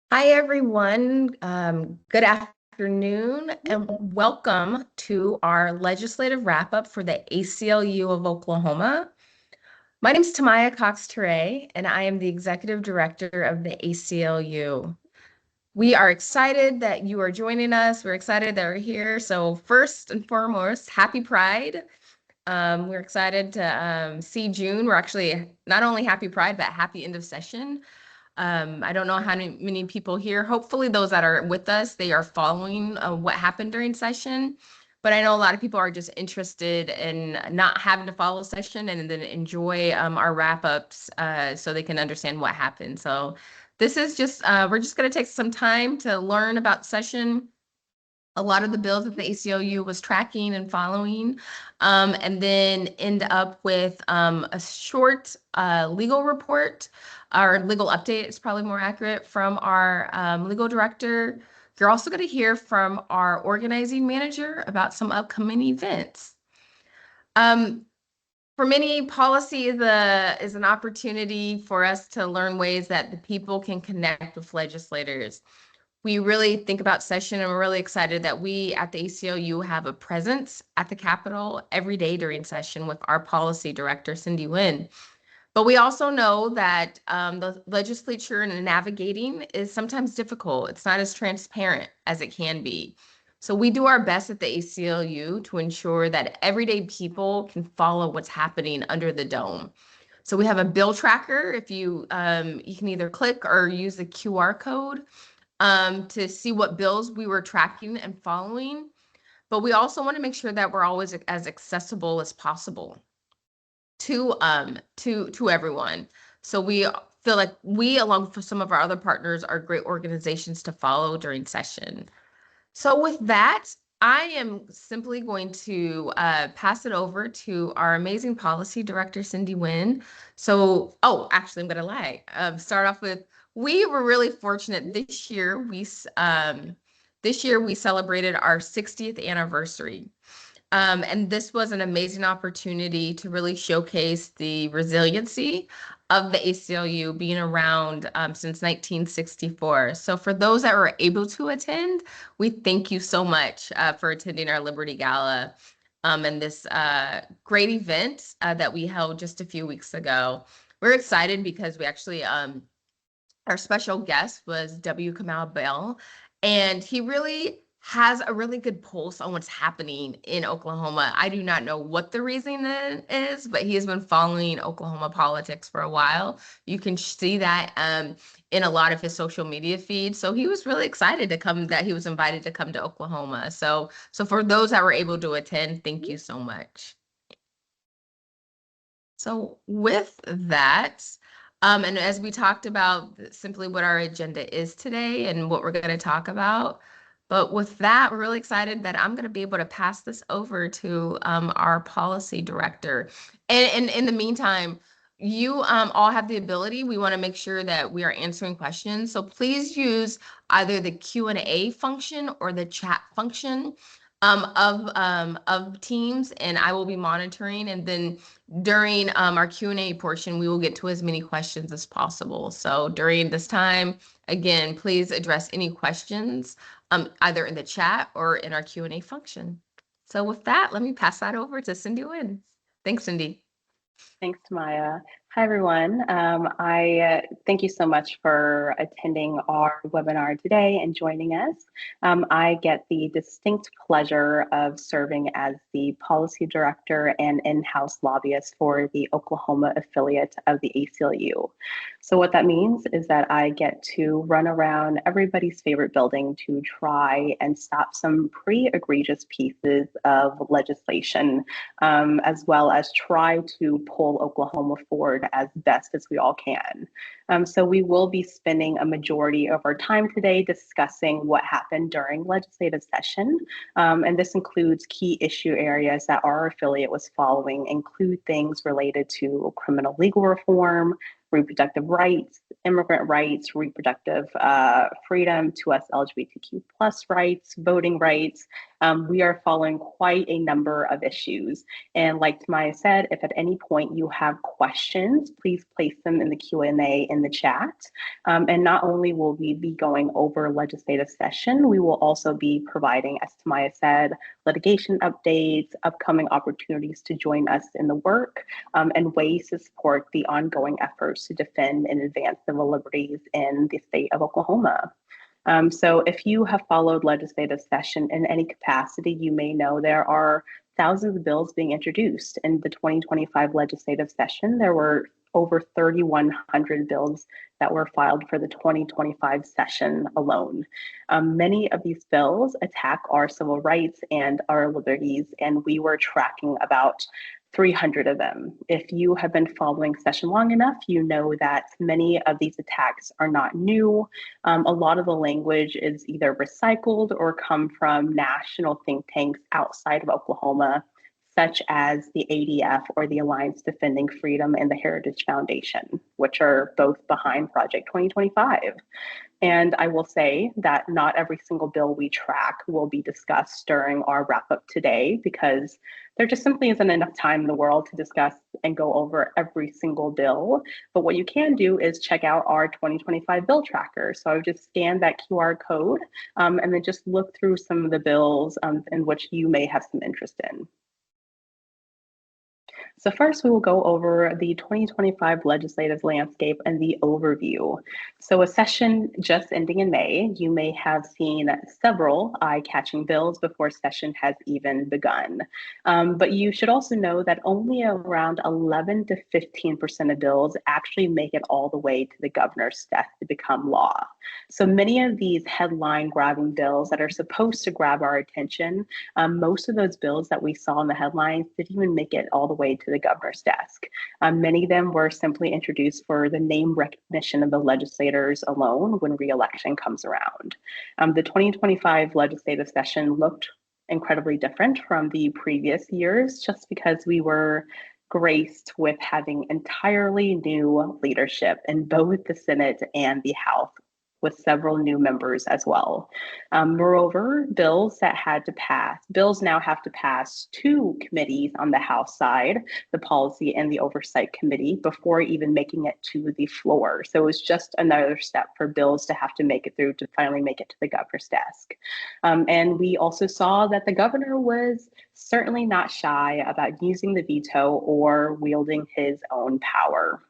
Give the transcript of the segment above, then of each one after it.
Hi, everyone. Good afternoon, and welcome to our legislative wrap-up for the ACLU of Oklahoma. My name is Tamaya Cox-Ture, and I am the Executive Director of the ACLU. We are excited that you are joining us. We're excited that we're here. So first and foremost, happy Pride. We're excited to see June. We're actually not only happy Pride, but happy end of session. I don't know how many people here. Hopefully, those that are with us, they are following what happened during session. But I know a lot of people are just interested in not having to follow session and then enjoy our wrap ups so they can understand what happened. So this is just, we're just going to take some time to learn about session, a lot of the bills that the ACLU was tracking and following, and then end up with a short legal report, our legal update is probably more accurate, from our legal director. You're also going to hear from our organizing manager about some upcoming events. Um, for many, policy is an opportunity for us to learn ways that the people can connect with legislators. We really think about session, and we're really excited that we at the ACLU have a presence at the Capitol every day during session with our policy director, Cindy Nguyen. But we also know that the legislature and navigating is sometimes difficult. It's not as transparent as it can be. So we do our best at the ACLU to ensure that everyday people can follow what's happening under the dome. So we have a bill tracker. If you can either click or use the QR code to see what bills we were tracking and following. But we also want to make sure that we're always as accessible as possible to everyone. So we feel like we, along with some of our other partners, are great organizations to follow during session. So with that, I am simply going to pass it over to our amazing policy director, Cindy Nguyen. So, oh, actually, I'm going to lie. Start off with, we were really fortunate this year. This year we celebrated our 60th anniversary. And this was an amazing opportunity to really showcase the resiliency of the ACLU being around since 1964. So for those that were able to attend, we thank you so much for attending our Liberty Gala and this great event that we held just a few weeks ago. We're excited because we actually, our special guest was W. Kamau Bell, and he really has a really good pulse on what's happening in Oklahoma. I do not know what the reason is, but he has been following Oklahoma politics for a while. You can see that in a lot of his social media feeds. So he was really excited to come, that he was invited to come to Oklahoma. So for those that were able to attend, thank you so much. So with that, and as we talked about simply what our agenda is today and what we're going to talk about, but with that, we're really excited that I'm going to be able to pass this over to our policy director. And in the meantime, you all have the ability. We want to make sure that we are answering questions. So please use either the Q&A function or the chat function of Teams, and I will be monitoring. And then during our Q&A portion, we will get to as many questions as possible. So during this time, again, please address any questions either in the chat or in our Q&A function. So with that, let me pass that over to Cindy Nguyen. Thanks, Cindy. Thanks, Maya. Hi, everyone. I thank you so much for attending our webinar today and joining us. I get the distinct pleasure of serving as the policy director and in-house lobbyist for the Oklahoma affiliate of the ACLU. So what that means is that I get to run around everybody's favorite building to try and stop some pretty egregious pieces of legislation, as well as try to pull Oklahoma forward as best as we all can. So we will be spending a majority of our time today discussing what happened during legislative session. And this includes key issue areas that our affiliate was following, include things related to criminal legal reform, reproductive rights, immigrant rights, reproductive freedom to us LGBTQ plus rights, voting rights, We are following quite a number of issues. And like Maya said, if at any point you have questions, please place them in the Q&A in the chat. And not only will we be going over legislative session, we will also be providing, as Maya said, litigation updates, upcoming opportunities to join us in the work, and ways to support the ongoing efforts to defend and advance civil liberties in the state of Oklahoma. So if you have followed legislative session in any capacity, you may know there are thousands of bills being introduced. In the 2025 legislative session, there were over 3,100 bills that were filed for the 2025 session alone. Many of these bills attack our civil rights and our liberties, and we were tracking about 300 of them. If you have been following session long enough, you know that many of these attacks are not new. A lot of the language is either recycled or come from national think tanks outside of Oklahoma, such as the ADF or the Alliance Defending Freedom and the Heritage Foundation, which are both behind Project 2025. And I will say that not every single bill we track will be discussed during our wrap up today, because there just simply isn't enough time in the world to discuss and go over every single bill. But what you can do is check out our 2025 bill tracker. So I would just scan that QR code, and then just look through some of the bills in which you may have some interest in. So first, we will go over the 2025 legislative landscape and the overview. So a session just ending in May, you may have seen several eye-catching bills before session has even begun. But you should also know that only around 11 to 15% of bills actually make it all the way to the governor's desk to become law. So many of these headline-grabbing bills that are supposed to grab our attention, most of those bills that we saw in the headlines didn't even make it all the way to the governor's desk. Many of them were simply introduced for the name recognition of the legislators alone when re-election comes around. The 2025 legislative session looked incredibly different from the previous years, just because we were graced with having entirely new leadership in both the Senate and the House, with several new members as well. Moreover, bills now have to pass two committees on the House side, the Policy and the Oversight Committee, before even making it to the floor. So it was just another step for bills to have to make it through to finally make it to the governor's desk. And we also saw that the governor was certainly not shy about using the veto or wielding his own power.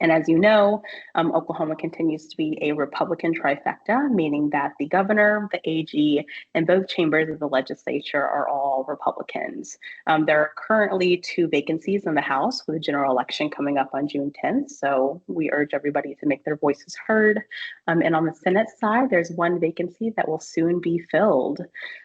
And as you know, Oklahoma continues to be a Republican trifecta, meaning that the governor, the AG, and both chambers of the legislature are all Republicans. There are currently two vacancies in the House, with a general election coming up on June 10th. So we urge everybody to make their voices heard. And on the Senate side, there's one vacancy that will soon be filled.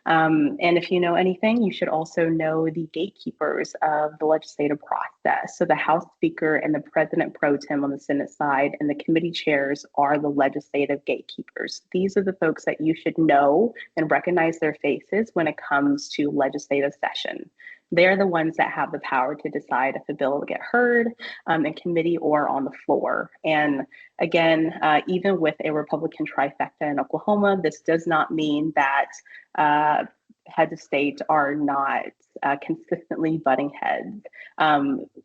And if you know anything, you should also know the gatekeepers of the legislative process. So the House Speaker and the President Pro Tem on the Senate side, and the committee chairs are the legislative gatekeepers. These are the folks that you should know and recognize their faces when it comes to legislative session. They're the ones that have the power to decide if a bill will get heard in committee or on the floor. And again, even with a Republican trifecta in Oklahoma, this does not mean that heads of state are not consistently butting heads,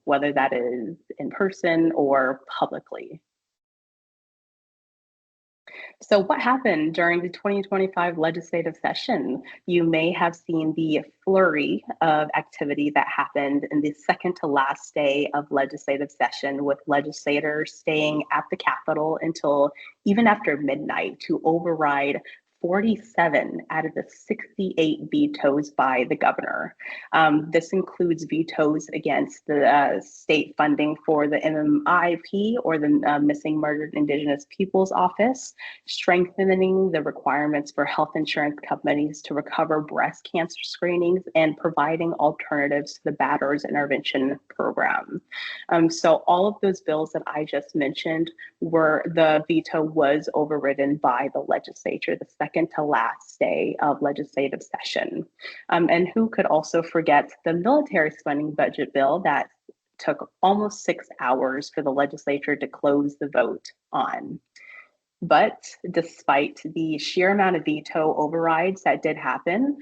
whether that is in person or publicly. So what happened during the 2025 legislative session? You may have seen the flurry of activity that happened in the second to last day of legislative session, with legislators staying at the Capitol until even after midnight to override 47 out of the 68 vetoes by the governor. This includes vetoes against the state funding for the MMIP, or the Missing Murdered Indigenous Peoples Office, strengthening the requirements for health insurance companies to recover breast cancer screenings, and providing alternatives to the Batters Intervention Program. So all of those bills that I just mentioned, the veto was overridden by the legislature the second to last day of legislative session. And who could also forget the military spending budget bill that took almost 6 hours for the legislature to close the vote on. But despite the sheer amount of veto overrides that did happen,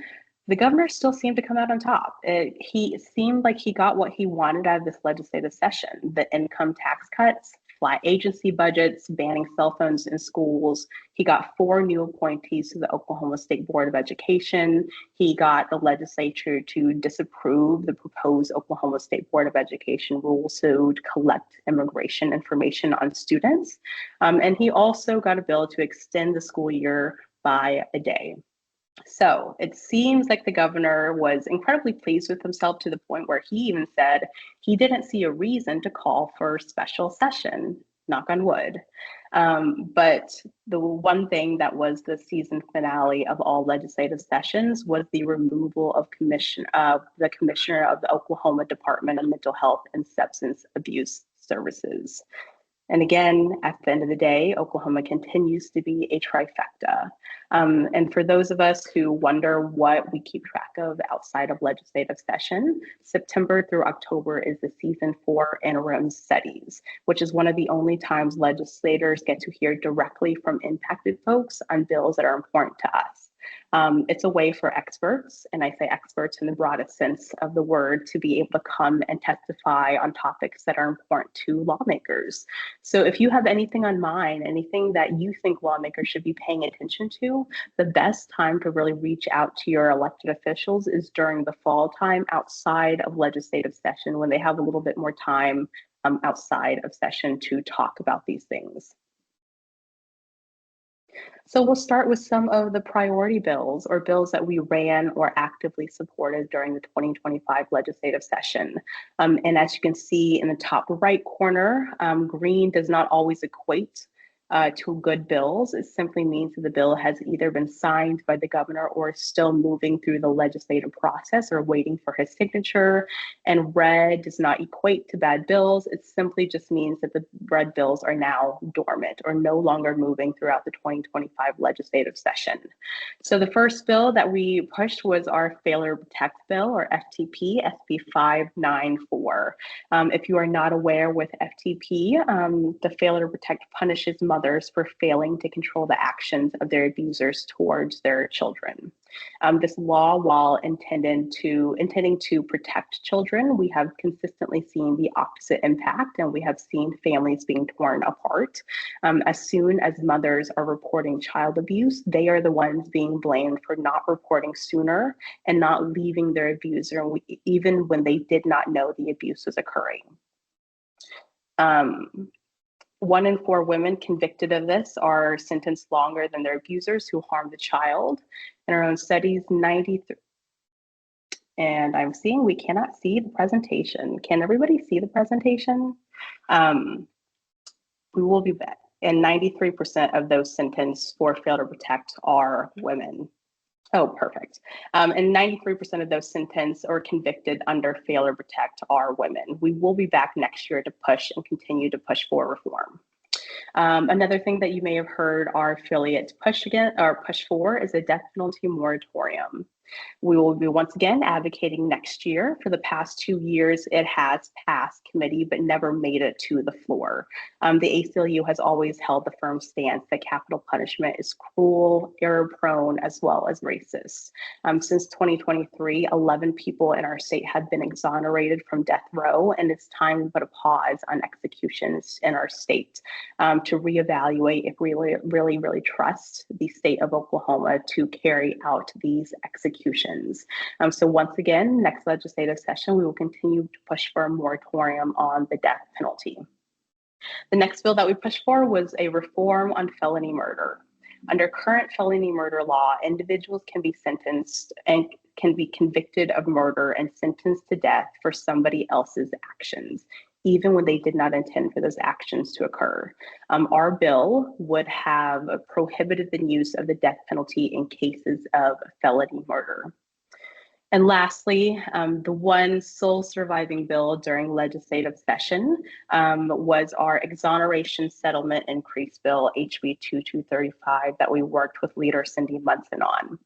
The governor still seemed to come out on top. He seemed like he got what he wanted out of this legislative session: the income tax cuts, flat agency budgets, banning cell phones in schools. He got 4 new appointees to the Oklahoma State Board of Education. He got the legislature to disapprove the proposed Oklahoma State Board of Education rules to collect immigration information on students. And he also got a bill to extend the school year by a day. So it seems like the governor was incredibly pleased with himself to the point where he even said he didn't see a reason to call for a special session, knock on wood. But the one thing that was the season finale of all legislative sessions was the removal of the commissioner of the Oklahoma Department of Mental Health and Substance Abuse Services. And again, at the end of the day, Oklahoma continues to be a trifecta. And for those of us who wonder what we keep track of outside of legislative session, September through October is the season for interim studies, which is one of the only times legislators get to hear directly from impacted folks on bills that are important to us. It's a way for experts, and I say experts in the broadest sense of the word, to be able to come and testify on topics that are important to lawmakers. So if you have anything on mind, anything that you think lawmakers should be paying attention to, the best time to really reach out to your elected officials is during the fall time outside of legislative session, when they have a little bit more time outside of session to talk about these things. So we'll start with some of the priority bills, or bills that we ran or actively supported during the 2025 legislative session. And as you can see in the top right corner, green does not always equate to good bills. It simply means that the bill has either been signed by the governor or is still moving through the legislative process or waiting for his signature. And red does not equate to bad bills. It simply just means that the red bills are now dormant or no longer moving throughout the 2025 legislative session. So the first bill that we pushed was our Failure Protect Bill, or FTP, SB 594. If you are not aware with FTP, the Failure to Protect punishes mothers for failing to control the actions of their abusers towards their children. This law, while intending to protect children, we have consistently seen the opposite impact, and we have seen families being torn apart. As soon as mothers are reporting child abuse, they are the ones being blamed for not reporting sooner and not leaving their abuser, even when they did not know the abuse was occurring. 1 in 4 women convicted of this are sentenced longer than their abusers who harmed the child. In our own studies, 93, and I'm seeing we cannot see the presentation. Can everybody see the presentation? We will be back. And 93% of those sentenced for failure to protect are women. Oh, perfect. And 93% of those sentenced or convicted under failure to protect are women. We will be back next year to push and continue to push for reform. Another thing that you may have heard our affiliate push for is a death penalty moratorium. We will be once again advocating next year. For the past 2 years, it has passed committee, but never made it to the floor. The ACLU has always held the firm stance that capital punishment is cruel, error-prone, as well as racist. Since 2023, 11 people in our state have been exonerated from death row, and it's time to put a pause on executions in our state to reevaluate if we really trust the state of Oklahoma to carry out these executions. So once again, next legislative session, we will continue to push for a moratorium on the death penalty. The next bill that we pushed for was a reform on felony murder. Under current felony murder law, individuals can be sentenced and can be convicted of murder and sentenced to death for somebody else's actions, even when they did not intend for those actions to occur. Our bill would have prohibited the use of the death penalty in cases of felony murder. And lastly, the one sole surviving bill during legislative session was our exoneration settlement increase bill, HB 2235, that we worked with leader Cindy Munson on.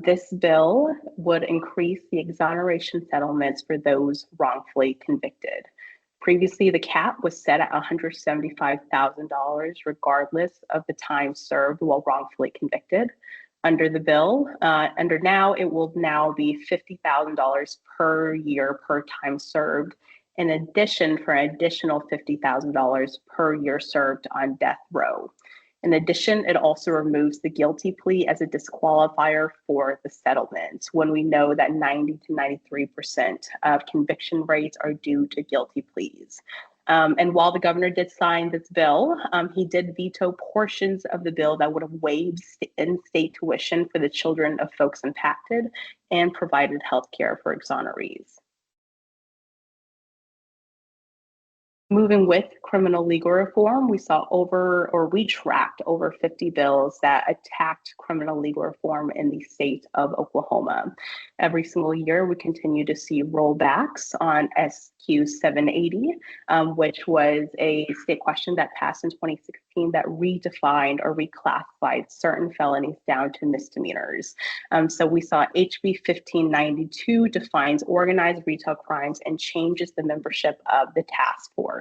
This bill would increase the exoneration settlements for those wrongfully convicted. Previously, the cap was set at $175,000 regardless of the time served while wrongfully convicted. under the bill. Under now, it will now be $50,000 per year per time served. In addition, for an additional $50,000 per year served on death row. In addition, it also removes the guilty plea as a disqualifier for the settlement when we know that 90 to 93% of conviction rates are due to guilty pleas. And while the governor did sign this bill, he did veto portions of the bill that would have waived in-state tuition for the children of folks impacted and provided health care for exonerees. Moving with criminal legal reform, we tracked over 50 bills that attacked criminal legal reform in the state of Oklahoma. Every single year, we continue to see rollbacks on SQ 780, which was a state question that passed in 2016 that redefined or reclassified certain felonies down to misdemeanors. So we saw HB 1592 defines organized retail crimes and changes the membership of the task force.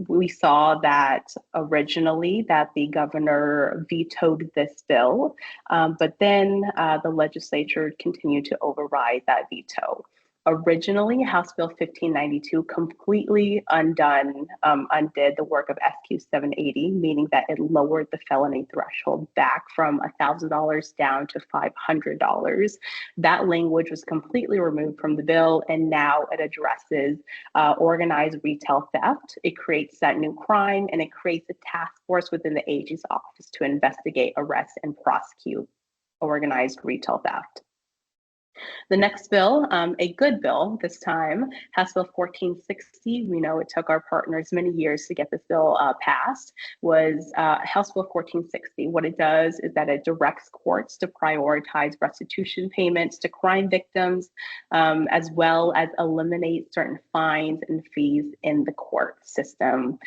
We saw that originally that the governor vetoed this bill, but then the legislature continued to override that veto. Originally, House Bill 1592 completely undid the work of SQ 780, meaning that it lowered the felony threshold back from $1,000 down to $500. That language was completely removed from the bill, and now it addresses organized retail theft. It creates that new crime, and it creates a task force within the AG's office to investigate, arrest, and prosecute organized retail theft. The next bill, a good bill this time, House Bill 1460. We know it took our partners many years to get this bill passed, was House Bill 1460. What it does is that it directs courts to prioritize restitution payments to crime victims, as well as eliminate certain fines and fees in the court system.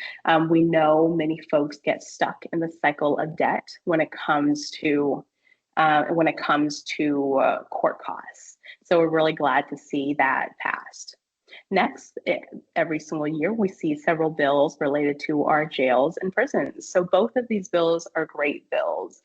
We know many folks get stuck in the cycle of debt when it comes to court costs. So we're really glad to see that passed. Next, every single year, we see several bills related to our jails and prisons. So both of these bills are great bills.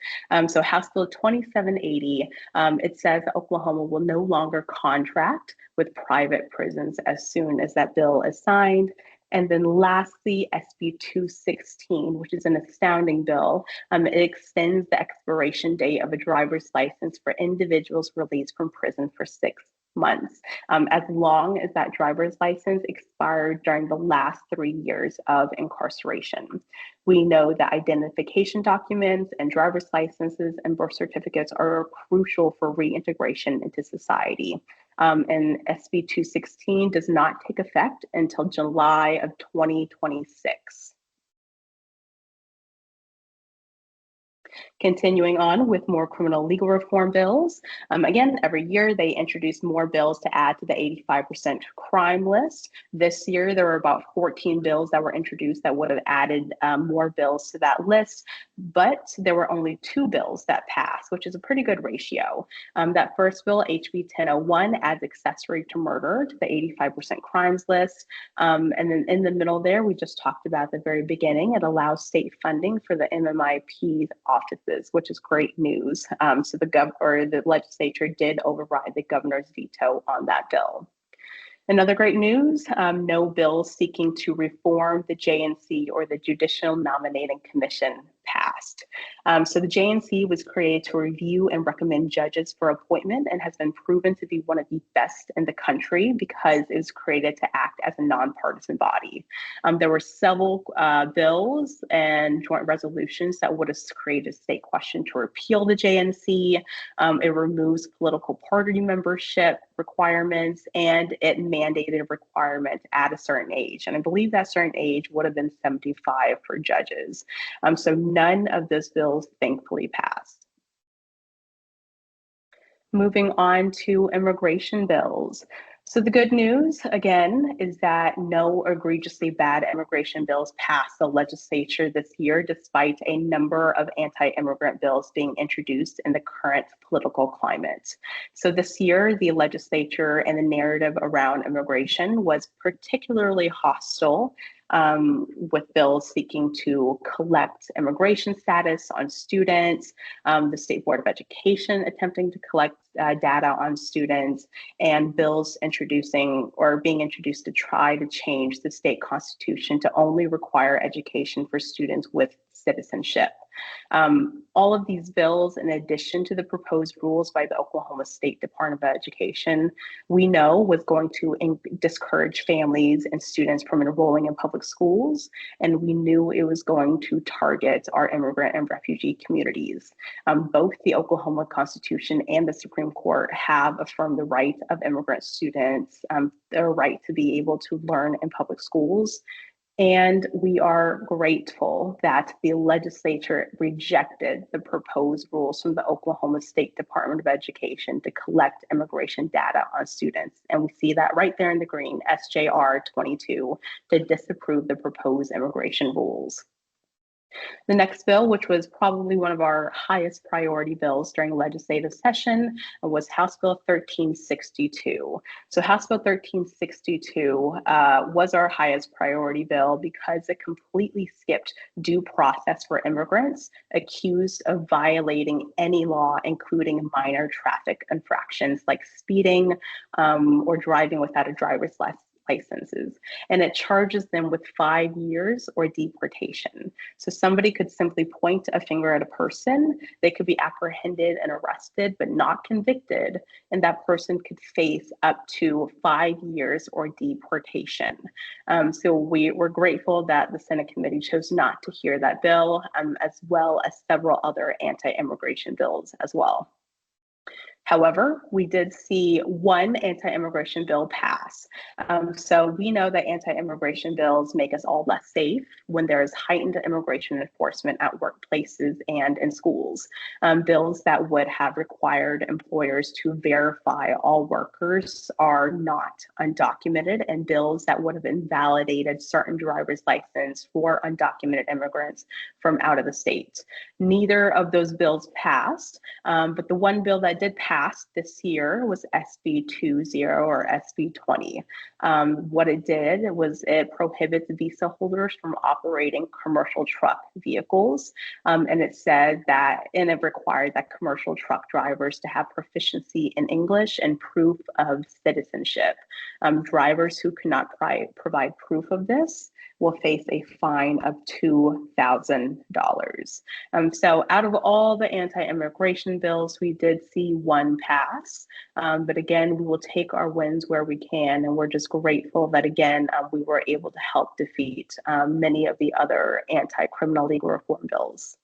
So House Bill 2780, it says Oklahoma will no longer contract with private prisons as soon as that bill is signed. And then lastly, SB 216, which is an astounding bill. It extends the expiration date of a driver's license for individuals released from prison for 6 months, as long as that driver's license expired during the last 3 years of incarceration. We know that identification documents and driver's licenses and birth certificates are crucial for reintegration into society. And SB 216 does not take effect until July of 2026. Continuing on with more criminal legal reform bills. Again, every year they introduce more bills to add to the 85% crime list. This year, there were about 14 bills that were introduced that would have added more bills to that list, but there were only 2 bills that passed, which is a pretty good ratio. That first bill, HB 1001, adds accessory to murder to the 85% crimes list. And then in the middle there, we just talked about at the very beginning, it allows state funding for the MMIP's offices, which is great news. So the legislature did override the governor's veto on that bill. Another great news, no bills seeking to reform the JNC or the Judicial Nominating Commission passed. So the JNC was created to review and recommend judges for appointment and has been proven to be one of the best in the country because it was created to act as a nonpartisan body. There were several bills and joint resolutions that would have created a state question to repeal the JNC. It removes political party membership requirements, and it mandated a requirement at a certain age. And I believe that certain age would have been 75 for judges. So none of those bills thankfully passed. Moving on to immigration bills. So the good news, again, is that no egregiously bad immigration bills passed the legislature this year, despite a number of anti-immigrant bills being introduced in the current political climate. So this year, the legislature and the narrative around immigration was particularly hostile with bills seeking to collect immigration status on students, the State Board of Education attempting to collect data on students, and bills introducing or being introduced to try to change the state constitution to only require education for students with citizenship. All of these bills, in addition to the proposed rules by the Oklahoma State Department of Education, we know was going to discourage families and students from enrolling in public schools, and we knew it was going to target our immigrant and refugee communities. Both the Oklahoma Constitution and the Supreme Court have affirmed the right of immigrant students, their right to be able to learn in public schools. And we are grateful that the legislature rejected the proposed rules from the Oklahoma State Department of Education to collect immigration data on students. And we see that right there in the green, SJR 22, to disapprove the proposed immigration rules. The next bill, which was probably one of our highest priority bills during legislative session, was House Bill 1362. So House Bill 1362 was our highest priority bill because it completely skipped due process for immigrants accused of violating any law, including minor traffic infractions like speeding or driving without a driver's licenses, and it charges them with 5 years or deportation. So somebody could simply point a finger at a person, they could be apprehended and arrested, but not convicted, and that person could face up to 5 years or deportation. So we're grateful that the Senate committee chose not to hear that bill, as well as several other anti-immigration bills as well. However, we did see one anti-immigration bill pass. So we know that anti-immigration bills make us all less safe when there is heightened immigration enforcement at workplaces and in schools. Bills that would have required employers to verify all workers are not undocumented, and bills that would have invalidated certain driver's license for undocumented immigrants from out of the state. Neither of those bills passed, but the one bill that did pass this year was SB 20 or SB 20. What it did was it prohibits visa holders from operating commercial truck vehicles. And it said that, and it required that commercial truck drivers to have proficiency in English and proof of citizenship. Drivers who cannot provide proof of this will face a fine of $2,000. So out of all the anti-immigration bills, we did see one pass. But again, we will take our wins where we can. And we're just grateful that, again, we were able to help defeat many of the other anti-criminal legal reform bills.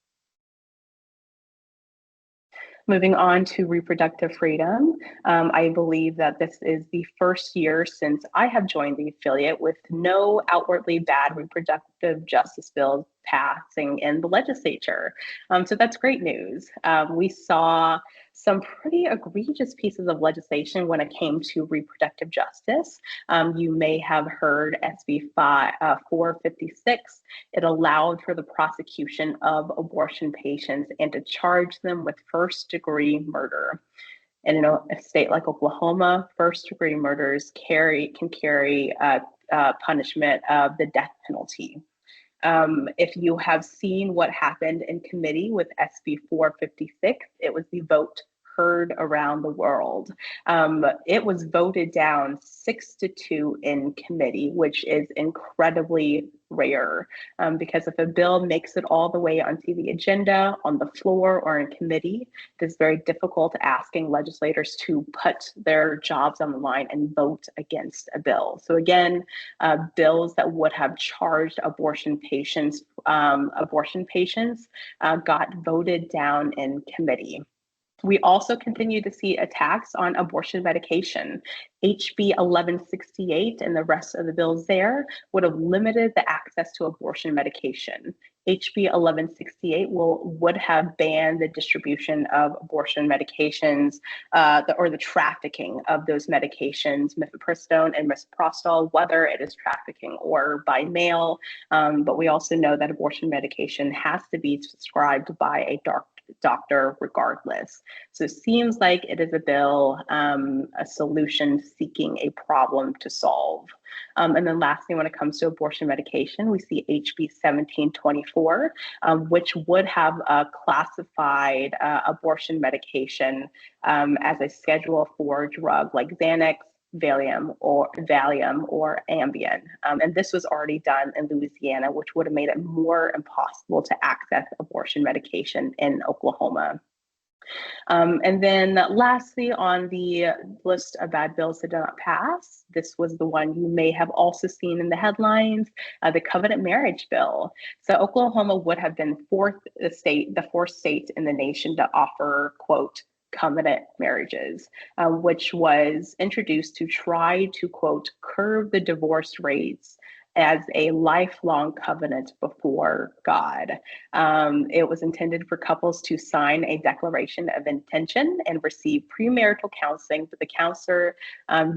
Moving on to reproductive freedom, I believe that this is the first year since I have joined the affiliate with no outwardly bad reproductive justice bills passing in the legislature. So that's great news. We saw some pretty egregious pieces of legislation when it came to reproductive justice. You may have heard SB 456. It allowed for the prosecution of abortion patients and to charge them with first-degree murder. And in a state like Oklahoma, first-degree murders can carry punishment of the death penalty. If you have seen what happened in committee with SB 456, it was the vote heard around the world. It was voted down 6-2 in committee, which is incredibly rare, because if a bill makes it all the way onto the agenda, on the floor, or in committee, it is very difficult asking legislators to put their jobs on the line and vote against a bill. So again, bills that would have charged abortion patients got voted down in committee. We also continue to see attacks on abortion medication. HB 1168 and the rest of the bills there would have limited the access to abortion medication. HB 1168 would have banned the distribution of abortion medications or the trafficking of those medications, mifepristone and misoprostol, whether it is trafficking or by mail. But we also know that abortion medication has to be prescribed by a doctor regardless. So it seems like it is a bill, a solution seeking a problem to solve. And then lastly, when it comes to abortion medication, we see HB 1724, which would have classified abortion medication as a Schedule 4 drug like Xanax, Valium or Ambien. And this was already done in Louisiana, which would have made it more impossible to access abortion medication in Oklahoma. And then lastly, on the list of bad bills that did not pass, this was the one you may have also seen in the headlines, the covenant marriage bill. So Oklahoma would have been the fourth state in the nation to offer, quote, covenant marriages, which was introduced to try to, quote, curb the divorce rates as a lifelong covenant before God. It was intended for couples to sign a declaration of intention and receive premarital counseling, but the counselor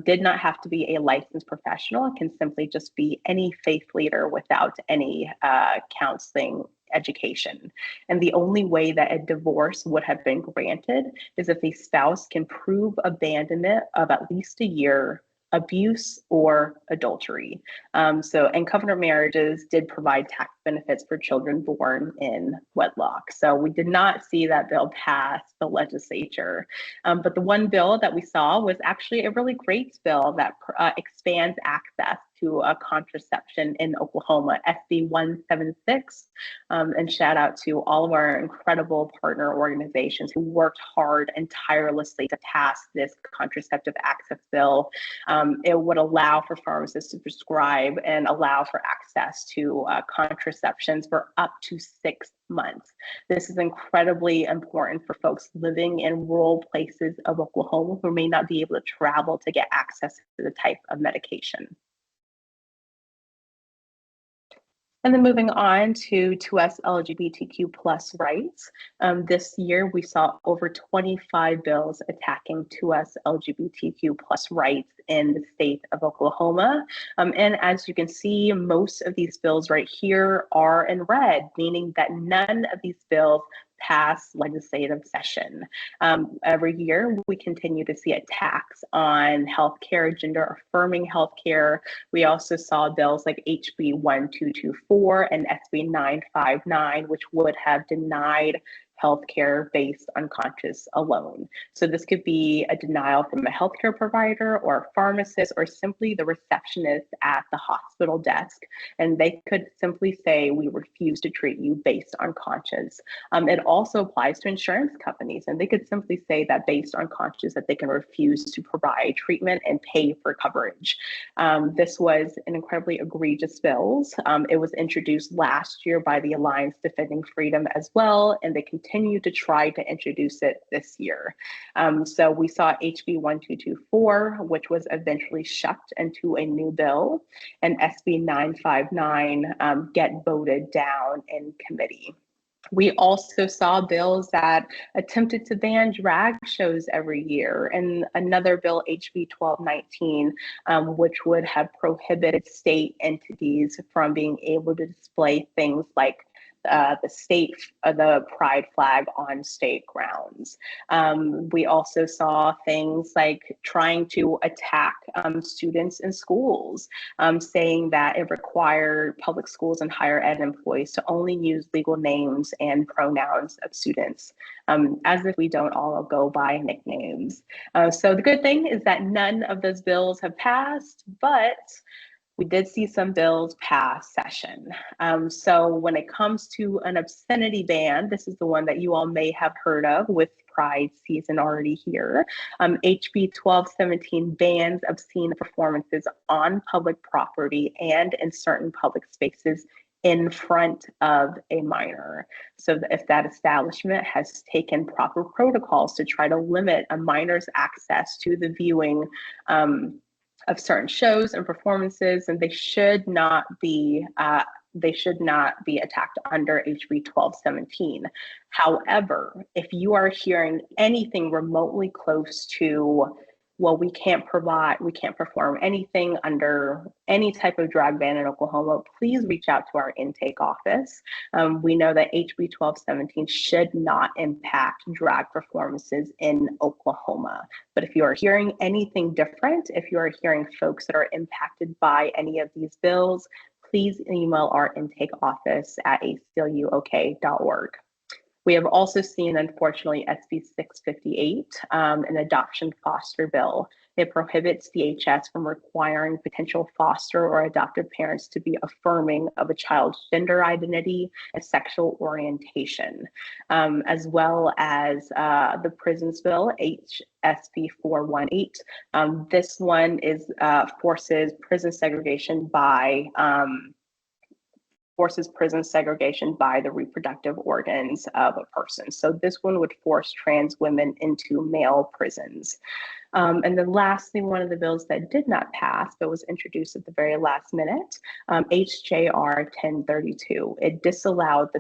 did not have to be a licensed professional. It can simply just be any faith leader without any counseling education. And the only way that a divorce would have been granted is if a spouse can prove abandonment of at least a year, abuse, or adultery. And covenant marriages did provide tax benefits for children born in wedlock. So we did not see that bill pass the legislature. But the one bill that we saw was actually a really great bill that expands access to contraception in Oklahoma, SB 176. And shout out to all of our incredible partner organizations who worked hard and tirelessly to pass this contraceptive access bill. It would allow for pharmacists to prescribe and allow for access to contraceptions for up to 6 months. This is incredibly important for folks living in rural places of Oklahoma who may not be able to travel to get access to the type of medication. And then moving on to 2S LGBTQ plus rights. This year, we saw over 25 bills attacking 2S LGBTQ plus rights in the state of Oklahoma. And as you can see, most of these bills right here are in red, meaning that none of these bills pass legislative session. Every year, we continue to see attacks on healthcare, gender affirming healthcare. We also saw bills like HB 1224 and SB 959, which would have denied healthcare based on conscience alone. So this could be a denial from a healthcare provider or a pharmacist or simply the receptionist at the hospital desk. And they could simply say, we refuse to treat you based on conscience. It also applies to insurance companies, and they could simply say that based on conscience that they can refuse to provide treatment and pay for coverage. This was an incredibly egregious bill. It was introduced last year by the Alliance Defending Freedom as well, and they continue to try to introduce it this year. So we saw HB 1224, which was eventually shucked into a new bill, and SB 959 get voted down in committee. We also saw bills that attempted to ban drag shows every year, and another bill, HB 1219, which would have prohibited state entities from being able to display things like the pride flag on state grounds. We also saw things like trying to attack students in schools, saying that it required public schools and higher ed employees to only use legal names and pronouns of students, as if we don't all go by nicknames. So the good thing is that none of those bills have passed, but we did see some bills pass session. So when it comes to an obscenity ban, this is the one that you all may have heard of with Pride season already here. HB 1217 bans obscene performances on public property and in certain public spaces in front of a minor. So if that establishment has taken proper protocols to try to limit a minor's access to the viewing of certain shows and performances, and they should not be attacked under HB 1217. However, if you are hearing anything remotely close to well, we can't perform anything under any type of drug ban in Oklahoma, please reach out to our intake office. We know that HB 1217 should not impact drag performances in Oklahoma. But if you are hearing anything different, if you are hearing folks that are impacted by any of these bills, please email our intake office at acluok.org. We have also seen, unfortunately, SB 658, an adoption foster bill. It prohibits DHS from requiring potential foster or adoptive parents to be affirming of a child's gender identity and sexual orientation, as well as the prisons bill, HSB 418. This one forces prison segregation by the reproductive organs of a person. So this one would force trans women into male prisons. And then lastly, one of the bills that did not pass but was introduced at the very last minute, HJR 1032. It disallows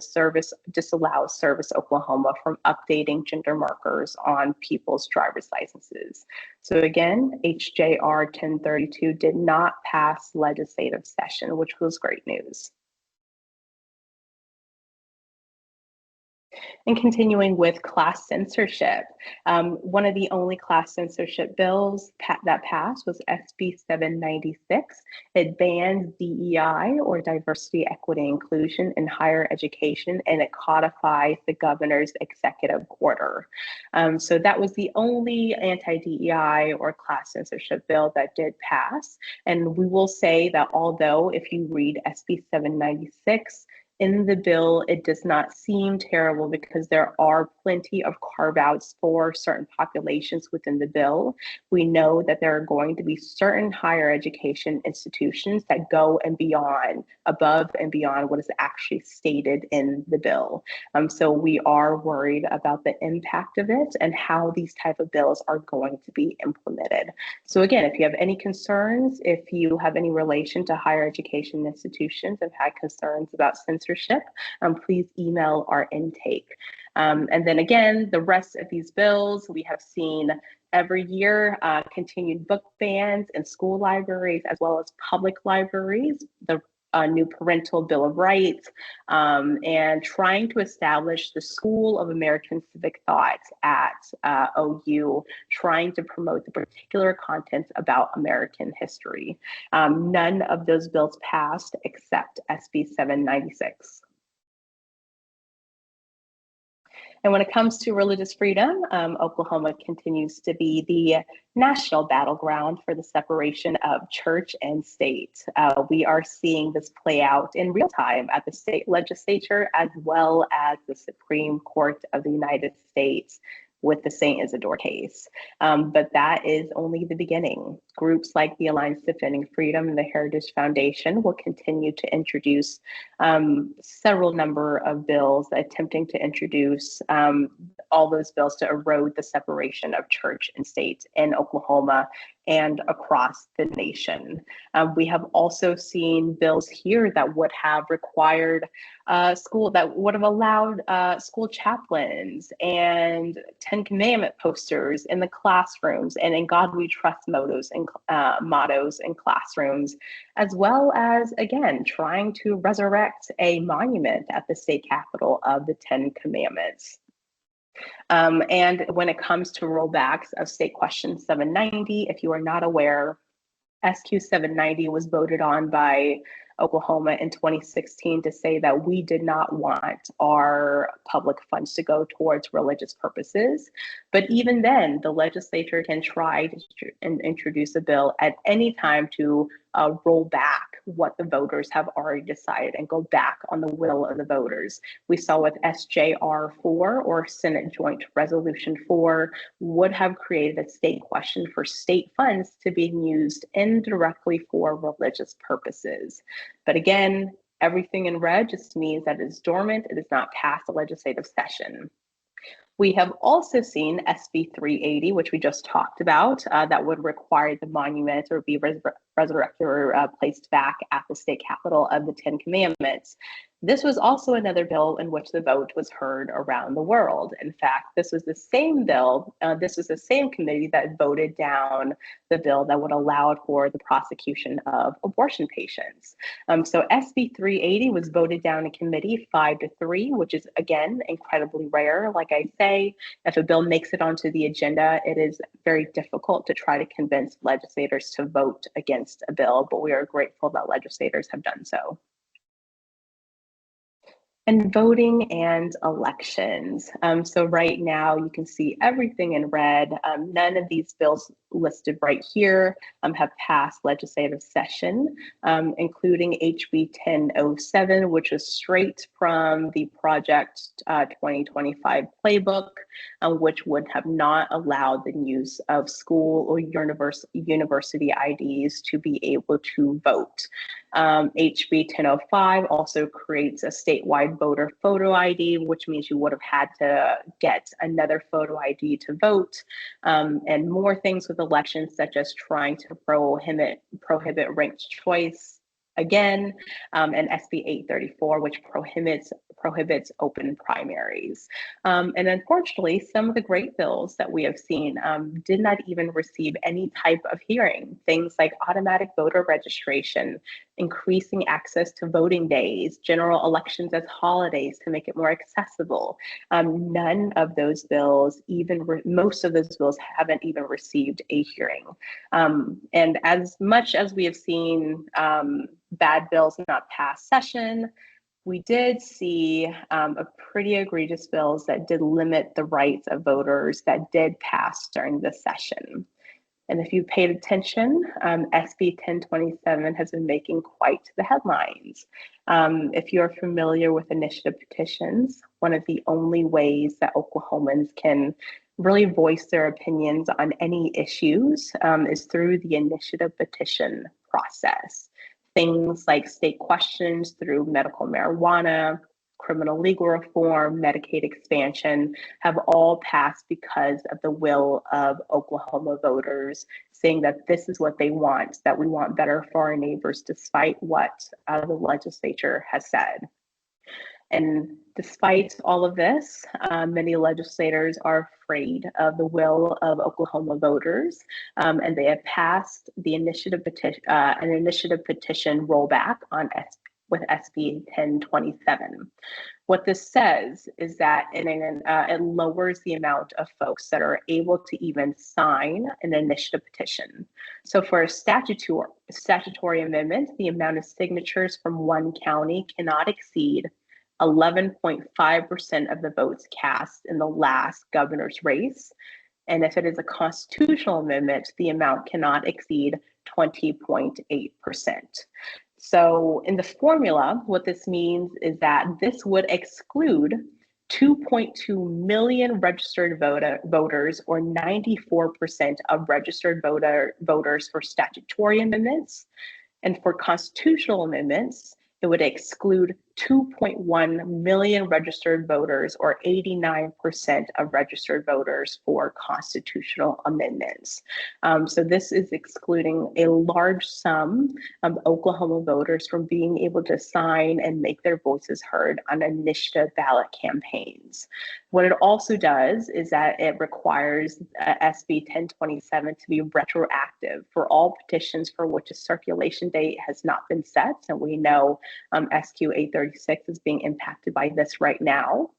Service Oklahoma from updating gender markers on people's driver's licenses. So again, HJR 1032 did not pass legislative session, which was great news. And continuing with class censorship, one of the only class censorship bills that passed was SB 796. It bans DEI, or diversity, equity, inclusion in higher education, and it codifies the governor's executive order. So that was the only anti-DEI or class censorship bill that did pass. And we will say that although if you read SB 796, in the bill, it does not seem terrible because there are plenty of carve-outs for certain populations within the bill. We know that there are going to be certain higher education institutions that go above and beyond what is actually stated in the bill. So we are worried about the impact of it and how these type of bills are going to be implemented. So again, if you have any concerns, if you have any relation to higher education institutions and had concerns about censorship, please email our intake. And then again, the rest of these bills, we have seen every year continued book bans in school libraries as well as public libraries, the new parental bill of rights, and trying to establish the School of American Civic Thought at OU, trying to promote the particular contents about American history. None of those bills passed except SB 796. And when it comes to religious freedom, Oklahoma continues to be the national battleground for the separation of church and state. We are seeing this play out in real time at the state legislature as well as the Supreme Court of the United States with the St. Isidore case. But that is only the beginning. Groups like the Alliance Defending Freedom and the Heritage Foundation will continue to introduce several number of bills attempting to introduce all those bills to erode the separation of church and state in Oklahoma and across the nation. We have also seen bills here that would have required that would have allowed school chaplains and Ten Commandment posters in the classrooms and in God We Trust mottos in classrooms, as well as, again, trying to resurrect a monument at the state capitol of the Ten Commandments. And when it comes to rollbacks of State Question 790, if you are not aware, SQ 790 was voted on by Oklahoma in 2016 to say that we did not want our public funds to go towards religious purposes. But even then, the legislature can try to introduce a bill at any time to roll back what the voters have already decided and go back on the will of the voters. We saw with SJR 4 or Senate Joint Resolution 4 would have created a state question for state funds to be used indirectly for religious purposes. But again, everything in red just means that it's dormant. It is not past the legislative session. We have also seen SB 380, which we just talked about, that would require the monument or be resurrected or placed back at the state capitol of the Ten Commandments. This was also another bill in which the vote was heard around the world. In fact, this was the same bill, this was the same committee that voted down the bill that would allow for the prosecution of abortion patients. So SB 380 was voted down in committee 5-3, which is, again, incredibly rare. Like I say, if a bill makes it onto the agenda, it is very difficult to try to convince legislators to vote against a bill, but we are grateful that legislators have done so. And voting and elections. So right now you can see everything in red. None of these bills listed right here have passed legislative session, including HB 1007, which is straight from the Project 2025 playbook, which would have not allowed the use of school or university IDs to be able to vote. HB 1005 also creates a statewide voter photo ID, which means you would have had to get another photo ID to vote, and more things with elections, such as trying to prohibit ranked choice again, and SB 834, which prohibits open primaries. And unfortunately, some of the great bills that we have seen did not even receive any type of hearing. Things like automatic voter registration, increasing access to voting days, general elections as holidays to make it more accessible. None of those bills, most of those bills haven't even received a hearing. And as much as we have seen bad bills not pass session, we did see a pretty egregious bills that did limit the rights of voters that did pass during this session. And if you paid attention, SB 1027 has been making quite the headlines. If you're familiar with initiative petitions, one of the only ways that Oklahomans can really voice their opinions on any issues is through the initiative petition process. Things like state questions through medical marijuana, criminal legal reform, Medicaid expansion have all passed because of the will of Oklahoma voters saying that this is what they want, that we want better for our neighbors despite what the legislature has said. And despite all of this, many legislators are afraid of the will of Oklahoma voters, and they have passed the an initiative petition rollback with SB 1027. What this says is that it lowers the amount of folks that are able to even sign an initiative petition. So for a statutory amendment, the amount of signatures from one county cannot exceed 11.5% of the votes cast in the last governor's race. And if it is a constitutional amendment, the amount cannot exceed 20.8%. So in the formula, what this means is that this would exclude 2.2 million registered voters, or 94% of registered voters for statutory amendments. And for constitutional amendments, it would exclude 2.1 million registered voters, or 89% of registered voters for constitutional amendments. So this is excluding a large sum of Oklahoma voters from being able to sign and make their voices heard on initiative ballot campaigns. What it also does is that it requires SB 1027 to be retroactive for all petitions for which a circulation date has not been set. And we know SQ 836 is being impacted by this right now.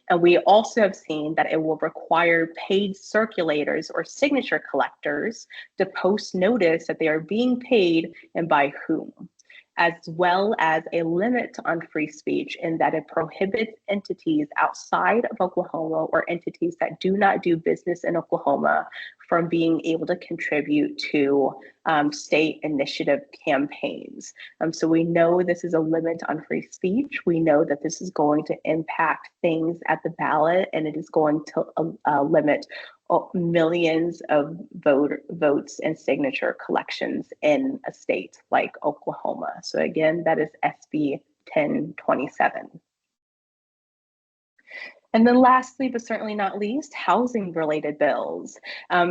And we also have seen that it will require paid circulators or signature collectors to post notice that they are being paid and by whom, as well as a limit on free speech in that it prohibits entities outside of Oklahoma or entities that do not do business in Oklahoma from being able to contribute to state initiative campaigns. So we know this is a limit on free speech. We know that this is going to impact things at the ballot, and it is going to limit millions of votes and signature collections in a state like Oklahoma. So again, that is SB 1027. And then lastly, but certainly not least, housing related bills.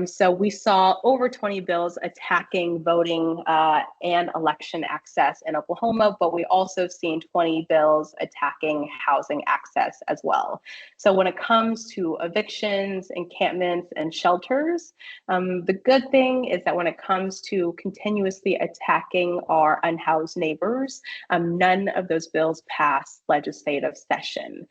So we saw over 20 bills attacking voting and election access in Oklahoma, but we also seen 20 bills attacking housing access as well. So when it comes to evictions, encampments, and shelters, the good thing is that when it comes to continuously attacking our unhoused neighbors, none of those bills pass legislative session.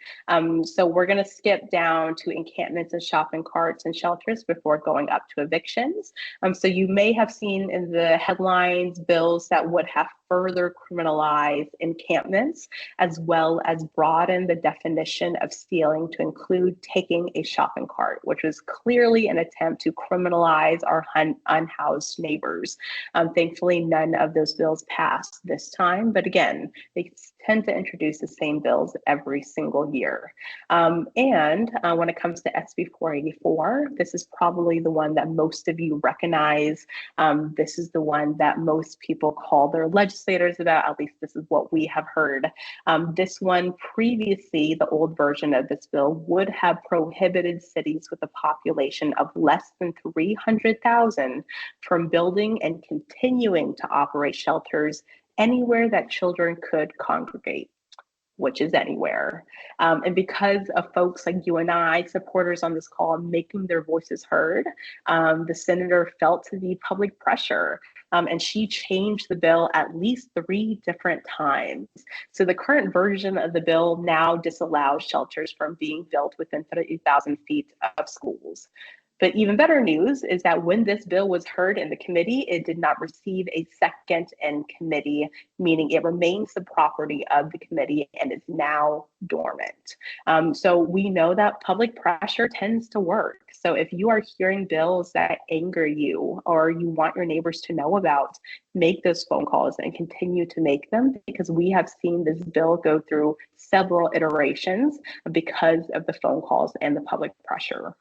So we're going to skip down to encampments and shopping carts and shelters before going up to evictions. So you may have seen in the headlines bills that would have further criminalized encampments, as well as broaden the definition of stealing to include taking a shopping cart, which was clearly an attempt to criminalize our unhoused neighbors. Thankfully, none of those bills passed this time, but again, they tend to introduce the same bills every single year. And when it comes to SB 484, this is probably the one that most of you recognize. This is the one that most people call their legislators about, at least this is what we have heard. This one previously, the old version of this bill would have prohibited cities with a population of less than 300,000 from building and continuing to operate shelters anywhere that children could congregate, which is anywhere. And because of folks like you and I, supporters on this call, making their voices heard, the senator felt the public pressure. And she changed the bill at least 3 different times. So the current version of the bill now disallows shelters from being built within 30,000 feet of schools. But even better news is that when this bill was heard in the committee, it did not receive a second in committee, meaning it remains the property of the committee and is now dormant. So we know that public pressure tends to work. So if you are hearing bills that anger you or you want your neighbors to know about, make those phone calls and continue to make them, because we have seen this bill go through several iterations because of the phone calls and the public pressure.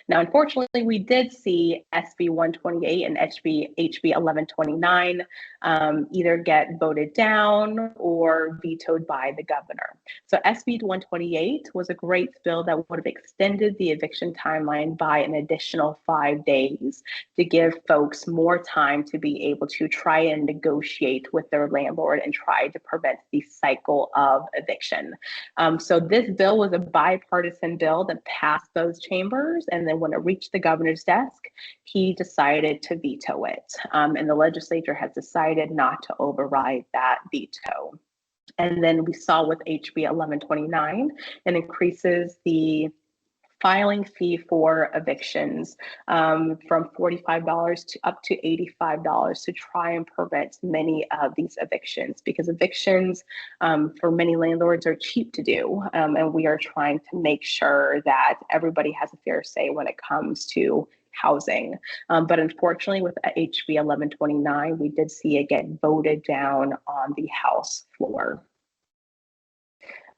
Now, unfortunately, we did see SB 128 and HB 1129 either get voted down or vetoed by the governor. So SB 128 was a great bill that would have extended the eviction timeline by an additional 5 days to give folks more time to be able to try and negotiate with their landlord and try to prevent the cycle of eviction. So this bill was a bipartisan bill that passed those chambers. And then when it reached the governor's desk, he decided to veto it. And the legislature has decided not to override that veto. And then we saw with HB 1129, it increases the filing fee for evictions from $45 to up to $85 to try and prevent many of these evictions, because evictions for many landlords are cheap to do. And we are trying to make sure that everybody has a fair say when it comes to housing. But unfortunately, with HB 1129, we did see it get voted down on the House floor.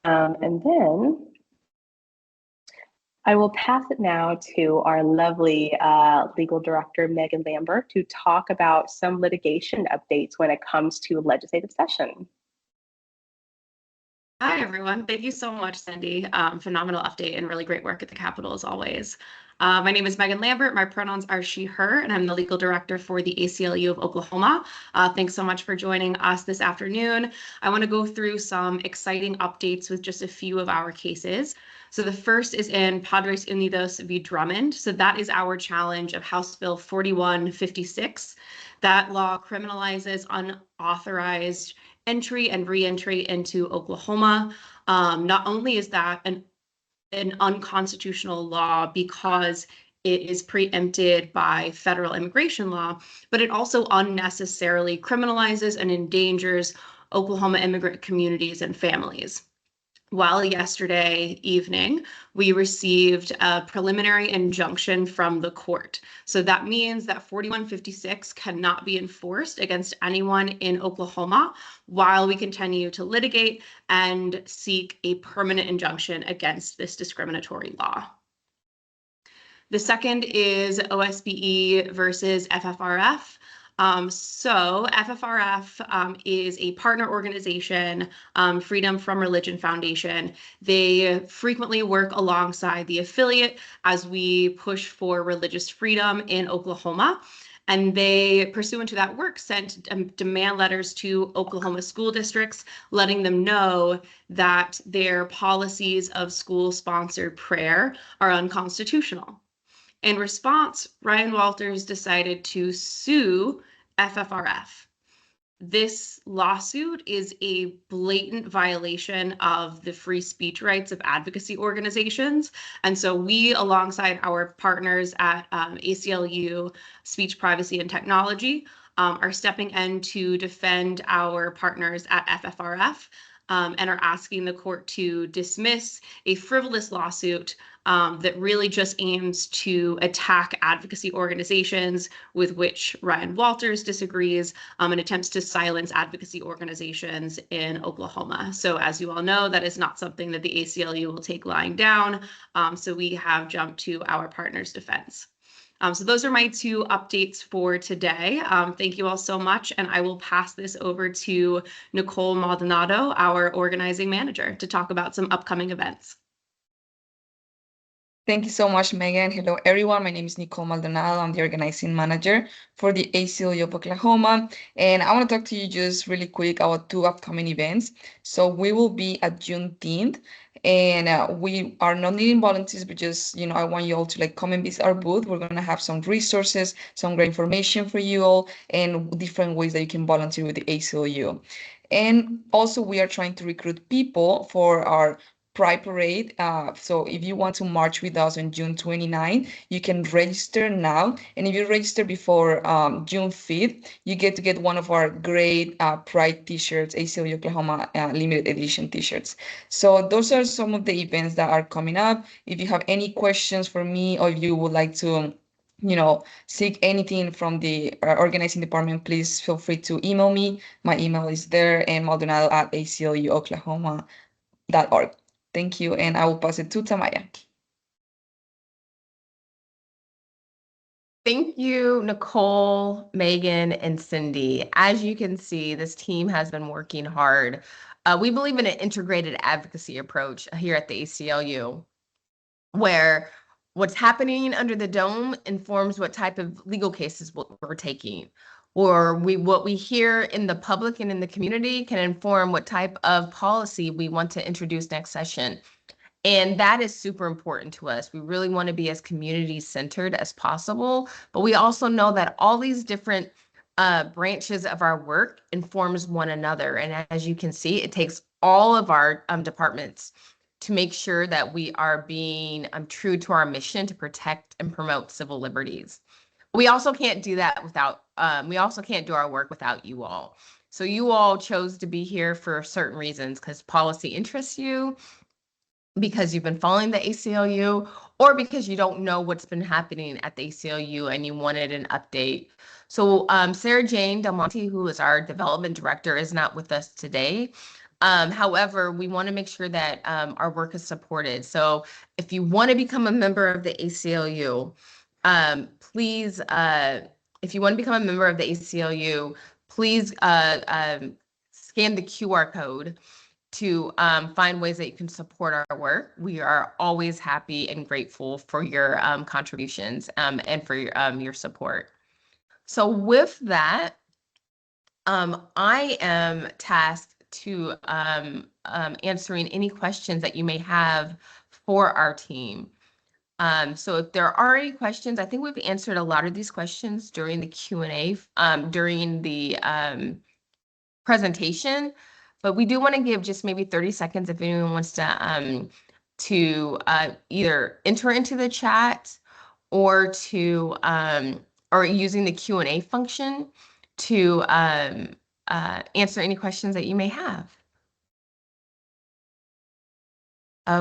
And then I will pass it now to our lovely legal director, Megan Lambert, to talk about some litigation updates when it comes to legislative session. Hi, everyone. Thank you so much, Cindy. Phenomenal update and really great work at the Capitol as always. My name is Megan Lambert. My pronouns are she, her, and I'm the legal director for the ACLU of Oklahoma. Thanks so much for joining us this afternoon. I want to go through some exciting updates with just a few of our cases. So the first is in Padres Unidos v. Drummond. So that is our challenge of House Bill 4156. That law criminalizes unauthorized entry and re-entry into Oklahoma. Not only is that an unconstitutional law because it is preempted by federal immigration law, but it also unnecessarily criminalizes and endangers Oklahoma immigrant communities and families. While yesterday evening, we received a preliminary injunction from the court. So that means that 4156 cannot be enforced against anyone in Oklahoma while we continue to litigate and seek a permanent injunction against this discriminatory law. The second is OSBE versus FFRF. So FFRF is a partner organization, Freedom from Religion Foundation. They frequently work alongside the affiliate as we push for religious freedom in Oklahoma. And they, pursuant to that work, sent demand letters to Oklahoma school districts, letting them know that their policies of school-sponsored prayer are unconstitutional. In response, Ryan Walters decided to sue FFRF. This lawsuit is a blatant violation of the free speech rights of advocacy organizations. And so we, alongside our partners at ACLU, Speech, Privacy, and Technology, are stepping in to defend our partners at FFRF and are asking the court to dismiss a frivolous lawsuit that really just aims to attack advocacy organizations with which Ryan Walters disagrees and attempts to silence advocacy organizations in Oklahoma. So as you all know, that is not something that the ACLU will take lying down. So we have jumped to our partner's defense. So those are my two updates for today. Thank you all so much. And I will pass this over to Nicole Maldonado, our organizing manager, to talk about some upcoming events. Thank you so much, Megan. Hello, everyone. My name is Nicole Maldonado. I'm the organizing manager for the ACLU of Oklahoma. And I want to talk to you just really quick about two upcoming events. So we will be at Juneteenth, and we are not needing volunteers, but just, I want you all to come and visit our booth. We're going to have some resources, some great information for you all, and different ways that you can volunteer with the ACLU. And also, we are trying to recruit people for our Pride Parade. So if you want to march with us on June 29, you can register now. And if you register before June 5th, you get to get one of our great Pride t-shirts, ACLU Oklahoma limited edition t-shirts. So those are some of the events that are coming up. If you have any questions for me, or if you would like to seek anything from the organizing department, please feel free to email me. My email is there, and maldonado@acluoklahoma.org. Thank you, and I will pass it to Tamaya. Thank you, Nicole, Megan, and Cindy. As you can see, this team has been working hard. We believe in an integrated advocacy approach here at the ACLU, where what's happening under the dome informs what type of legal cases we're taking, or what we hear in the public and in the community can inform what type of policy we want to introduce next session. And that is super important to us. We really want to be as community-centered as possible, but we also know that all these different branches of our work informs one another. And as you can see, it takes all of our departments to make sure that we are being true to our mission to protect and promote civil liberties. We also can't do that without, we also can't do our work without you all. So you all chose to be here for certain reasons, because policy interests you, because you've been following the ACLU, or because you don't know what's been happening at the ACLU and you wanted an update. So Sarah Jane Del Monte, who is our development director, is not with us today. However, we want to make sure that our work is supported. So if you want to become a member of the ACLU, please, if you want to become a member of the ACLU, please scan the QR code to find ways that you can support our work. We are always happy and grateful for your contributions and for your support. So with that, I am tasked to answering any questions that you may have for our team. So if there are any questions, I think we've answered a lot of these questions during the Q&A, during the presentation, but we do want to give just maybe 30 seconds if anyone wants to either enter into the chat or to or using the Q&A function to answer any questions that you may have.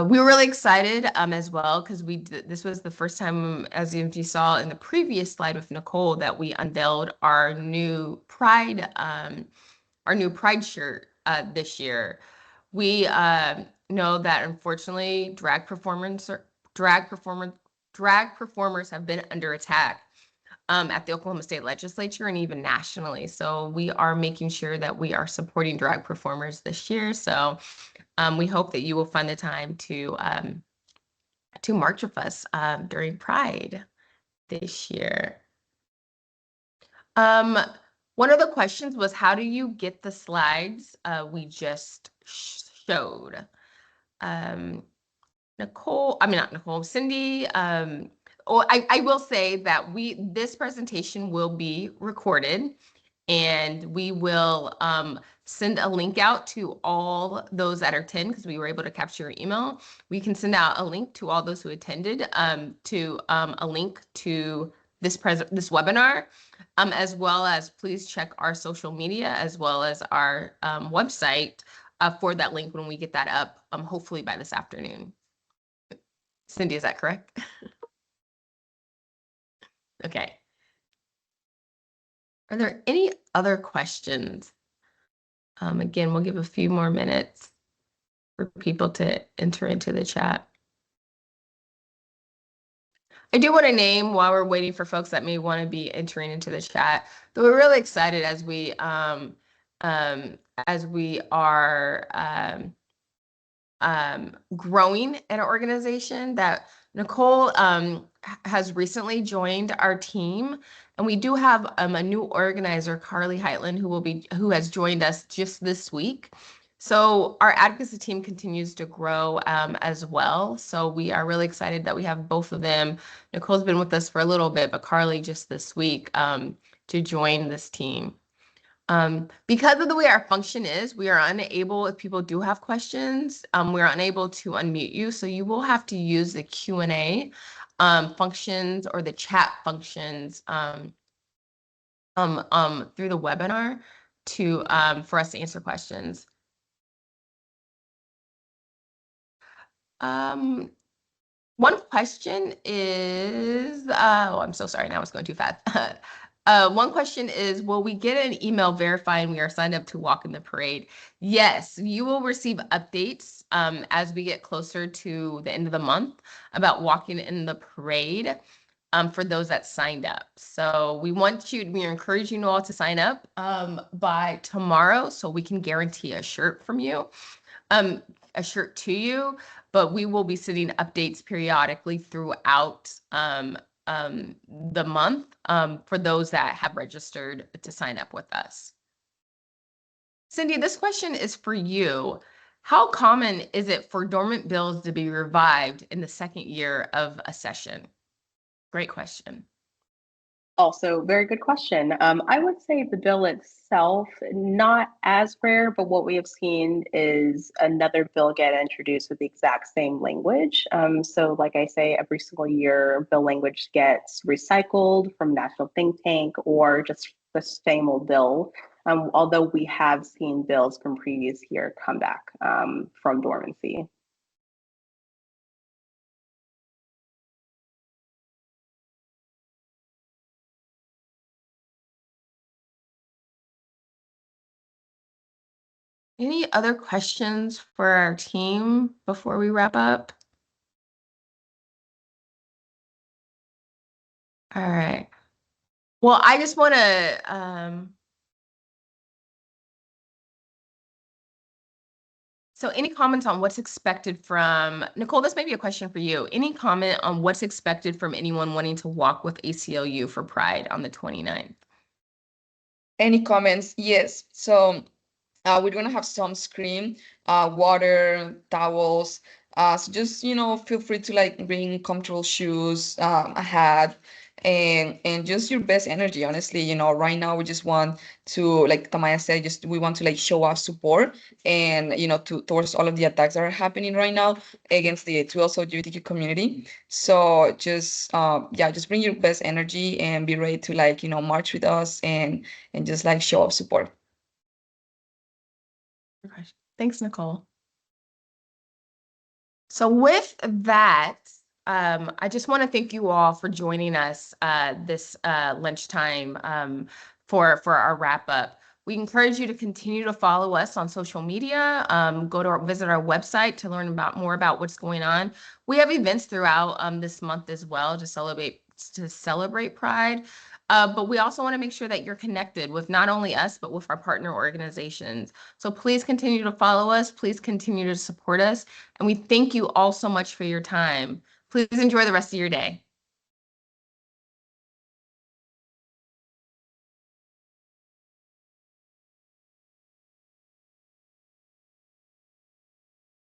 We were really excited as well, because this was the first time, as you saw in the previous slide with Nicole, that we unveiled our new Pride shirt this year. We know that unfortunately drag performers have been under attack at the Oklahoma State Legislature and even nationally. So we are making sure that we are supporting drag performers this year. So we hope that you will find the time to march with us during Pride this year. One of the questions was, how do you get the slides we just showed? Cindy, I will say that this presentation will be recorded, and we will send a link out to all those that attend, because we were able to capture your email. We can send out a link to all those who attended to a link to this webinar, as well as please check our social media as well as our website for that link when we get that up, hopefully by this afternoon. Cindy, is that correct? Okay. Are there any other questions? Again, we'll give a few more minutes for people to enter into the chat. I do want to name, while we're waiting for folks that may want to be entering into the chat, that we're really excited as we are growing an organization, that Nicole has recently joined our team, and we do have a new organizer, Carly Heitland, who has joined us just this week. So our advocacy team continues to grow as well. So we are really excited that we have both of them. Nicole's been with us for a little bit, but Carly just this week to join this team. Because of the way our function is, we are unable, if people do have questions, we're unable to unmute you. So you will have to use the Q&A functions or the chat functions through the webinar for us to answer questions. One question is, oh, I'm so sorry, now it's going too fast. One question is, will we get an email verifying we are signed up to walk in the parade? Yes, you will receive updates as we get closer to the end of the month about walking in the parade for those that signed up. So we are encouraging you all to sign up by tomorrow so we can guarantee a shirt from you, a shirt to you, but we will be sending updates periodically throughout the month for those that have registered to sign up with us. Cindy, this question is for you. How common is it for dormant bills to be revived in the second year of a session? Great question. Also, very good question. I would say the bill itself, not as rare, but what we have seen is another bill get introduced with the exact same language. So like I say, every single year, bill language gets recycled from National Think Tank or just the same old bill. Although we have seen bills from previous year come back from dormancy. Any other questions for our team before we wrap up? All right. Well, I just want to, so any comments on what's expected from, Nicole, this may be a question for you. Any comment on what's expected from anyone wanting to walk with ACLU for Pride on the 29th? Any comments? Yes. So we're gonna have some screen, water, towels. So just feel free to like bring comfortable shoes, a hat, and just your best energy. Honestly, right now we just want to, like Tamaya said, we want to like show our support and towards all of the attacks that are happening right now against the also LGBTQ community. So just just bring your best energy and be ready to like march with us and just like show up support. Thanks, Nicole. So with that, I just want to thank you all for joining us this lunchtime for our wrap up. We encourage you to continue to follow us on social media. Visit our website to learn more about what's going on. We have events throughout this month as well to celebrate Pride. But we also want to make sure that you're connected with not only us, but with our partner organizations. So please continue to follow us. Please continue to support us. And we thank you all so much for your time. Please enjoy the rest of your day.